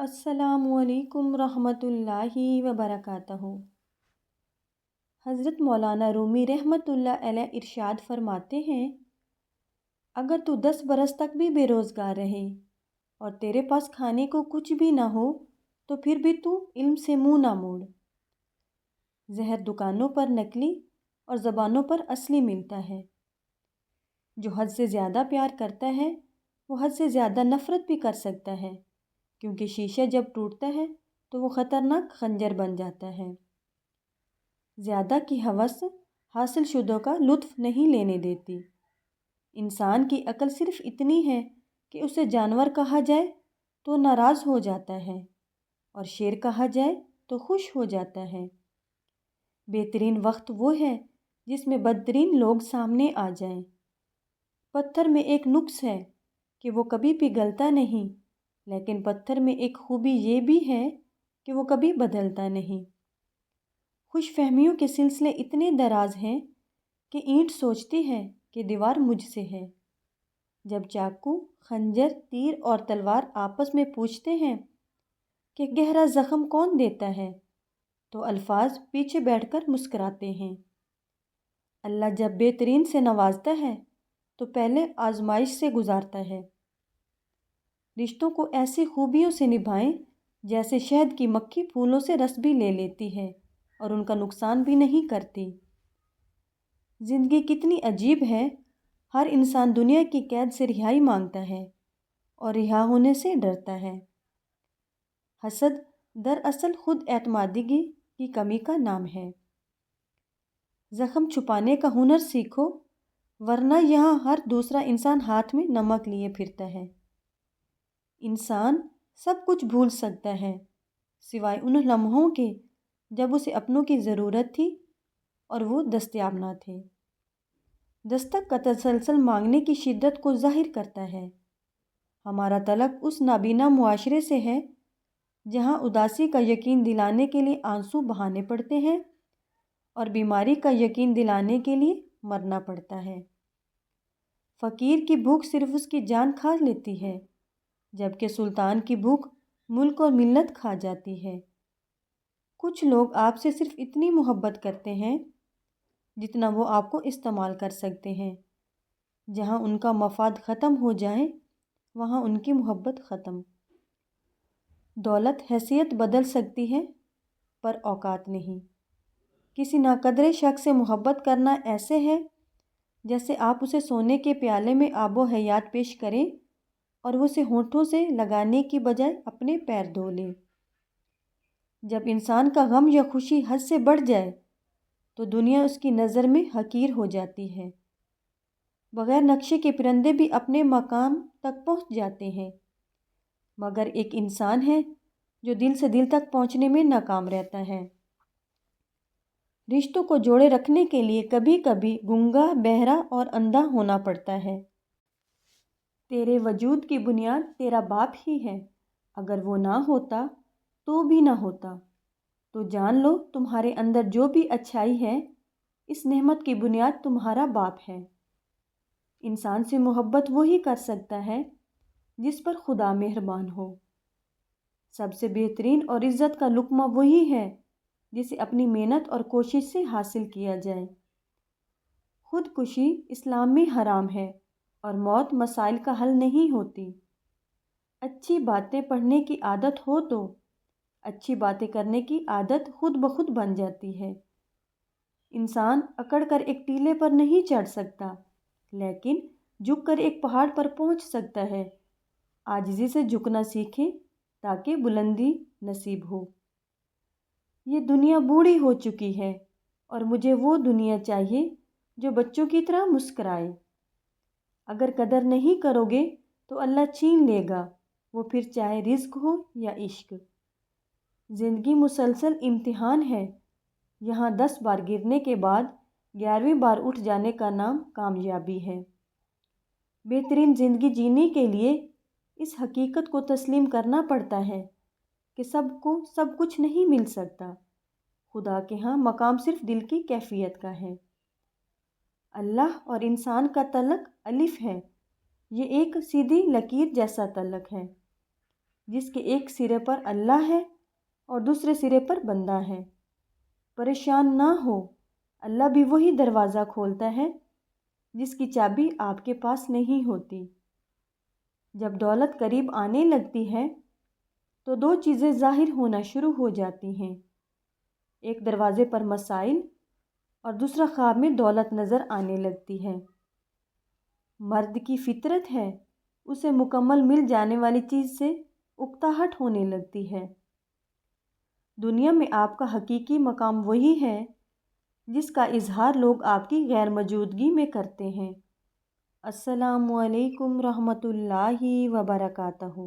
السلام علیکم رحمۃ اللہ وبرکاتہ۔ حضرت مولانا رومی رحمۃ اللہ علیہ ارشاد فرماتے ہیں، اگر تو 10 برس تک بھی بے روزگار رہے اور تیرے پاس کھانے کو کچھ بھی نہ ہو تو پھر بھی تو علم سے منہ نہ موڑ۔ زہر دکانوں پر نکلی اور زبانوں پر اصلی ملتا ہے۔ جو حد سے زیادہ پیار کرتا ہے وہ حد سے زیادہ نفرت بھی کر سکتا ہے، کیونکہ شیشہ جب ٹوٹتا ہے تو وہ خطرناک خنجر بن جاتا ہے۔ زیادہ کی ہوس حاصل شدہ کا لطف نہیں لینے دیتی۔ انسان کی عقل صرف اتنی ہے کہ اسے جانور کہا جائے تو ناراض ہو جاتا ہے اور شیر کہا جائے تو خوش ہو جاتا ہے۔ بہترین وقت وہ ہے جس میں بدترین لوگ سامنے آ جائیں۔ پتھر میں ایک نقص ہے کہ وہ کبھی پگھلتا نہیں، لیکن پتھر میں ایک خوبی یہ بھی ہے کہ وہ کبھی بدلتا نہیں۔ خوش فہمیوں کے سلسلے اتنے دراز ہیں کہ اینٹ سوچتی ہے کہ دیوار مجھ سے ہے۔ جب چاقو، خنجر، تیر اور تلوار آپس میں پوچھتے ہیں کہ گہرا زخم کون دیتا ہے، تو الفاظ پیچھے بیٹھ کر مسکراتے ہیں۔ اللہ جب بہترین سے نوازتا ہے تو پہلے آزمائش سے گزارتا ہے۔ رشتوں کو ایسی خوبیوں سے نبھائیں جیسے شہد کی مکھی پھولوں سے رس بھی لے لیتی ہے اور ان کا نقصان بھی نہیں کرتی۔ زندگی کتنی عجیب ہے، ہر انسان دنیا کی قید سے رہائی مانگتا ہے اور رہا ہونے سے ڈرتا ہے۔ حسد دراصل خود اعتمادی کی کمی کا نام ہے۔ زخم چھپانے کا ہنر سیکھو، ورنہ یہاں ہر دوسرا انسان ہاتھ میں نمک لیے پھرتا ہے۔ انسان سب کچھ بھول سکتا ہے سوائے ان لمحوں کے جب اسے اپنوں کی ضرورت تھی اور وہ دستیاب نہ تھے۔ دستک کا تسلسل مانگنے کی شدت کو ظاہر کرتا ہے۔ ہمارا تعلق اس نابینا معاشرے سے ہے جہاں اداسی کا یقین دلانے کے لیے آنسو بہانے پڑتے ہیں اور بیماری کا یقین دلانے کے لیے مرنا پڑتا ہے۔ فقیر کی بھوک صرف اس کی جان کھا لیتی ہے، جبکہ سلطان کی بھوک ملک اور ملت کھا جاتی ہے۔ کچھ لوگ آپ سے صرف اتنی محبت کرتے ہیں جتنا وہ آپ کو استعمال کر سکتے ہیں۔ جہاں ان کا مفاد ختم ہو جائے وہاں ان کی محبت ختم۔ دولت حیثیت بدل سکتی ہے پر اوقات نہیں۔ کسی ناقدر شخص سے محبت کرنا ایسے ہے جیسے آپ اسے سونے کے پیالے میں آب و حیات پیش کریں اور وہ اسے ہونٹوں سے لگانے کی بجائے اپنے پیر دھو لے۔ جب انسان کا غم یا خوشی حد سے بڑھ جائے تو دنیا اس کی نظر میں حقیر ہو جاتی ہے۔ بغیر نقشے کے پرندے بھی اپنے مقام تک پہنچ جاتے ہیں، مگر ایک انسان ہے جو دل سے دل تک پہنچنے میں ناکام رہتا ہے۔ رشتوں کو جوڑے رکھنے کے لیے کبھی کبھی گونگا، بہرا اور اندھا ہونا پڑتا ہے۔ تیرے وجود کی بنیاد تیرا باپ ہی ہے، اگر وہ نہ ہوتا تو بھی نہ ہوتا، تو جان لو تمہارے اندر جو بھی اچھائی ہے اس نعمت کی بنیاد تمہارا باپ ہے۔ انسان سے محبت وہی کر سکتا ہے جس پر خدا مہربان ہو۔ سب سے بہترین اور عزت کا لقمہ وہی ہے جسے اپنی محنت اور کوشش سے حاصل کیا جائے۔ خودکشی اسلام میں حرام ہے اور موت مسائل کا حل نہیں ہوتی۔ اچھی باتیں پڑھنے کی عادت ہو تو اچھی باتیں کرنے کی عادت خود بخود بن جاتی ہے۔ انسان اکڑ کر ایک ٹیلے پر نہیں چڑھ سکتا، لیکن جھک کر ایک پہاڑ پر پہنچ سکتا ہے۔ عاجزی سے جھکنا سیکھیں تاکہ بلندی نصیب ہو۔ یہ دنیا بوڑھی ہو چکی ہے اور مجھے وہ دنیا چاہیے جو بچوں کی طرح مسکرائے۔ اگر قدر نہیں کرو گے تو اللہ چھین لے گا، وہ پھر چاہے رزق ہو یا عشق۔ زندگی مسلسل امتحان ہے، یہاں 10 بار گرنے کے بعد 11ویں بار اٹھ جانے کا نام کامیابی ہے۔ بہترین زندگی جینے کے لیے اس حقیقت کو تسلیم کرنا پڑتا ہے کہ سب کو سب کچھ نہیں مل سکتا۔ خدا کے ہاں مقام صرف دل کی کیفیت کا ہے۔ اللہ اور انسان کا تعلق الف ہے، یہ ایک سیدھی لکیر جیسا تعلق ہے۔ جس کے ایک سرے پر اللہ ہے اور دوسرے سرے پر بندہ ہے۔ پریشان نہ ہو، اللہ بھی وہی دروازہ کھولتا ہے جس کی چابی آپ کے پاس نہیں ہوتی۔ جب دولت قریب آنے لگتی ہے تو دو چیزیں ظاہر ہونا شروع ہو جاتی ہیں، ایک دروازے پر مسائل اور دوسرا خواب میں دولت نظر آنے لگتی ہے۔ مرد کی فطرت ہے، اسے مکمل مل جانے والی چیز سے اکتاہٹ ہونے لگتی ہے۔ دنیا میں آپ کا حقیقی مقام وہی ہے جس کا اظہار لوگ آپ کی غیر موجودگی میں کرتے ہیں۔ السلام علیکم رحمۃ اللہ وبرکاتہ۔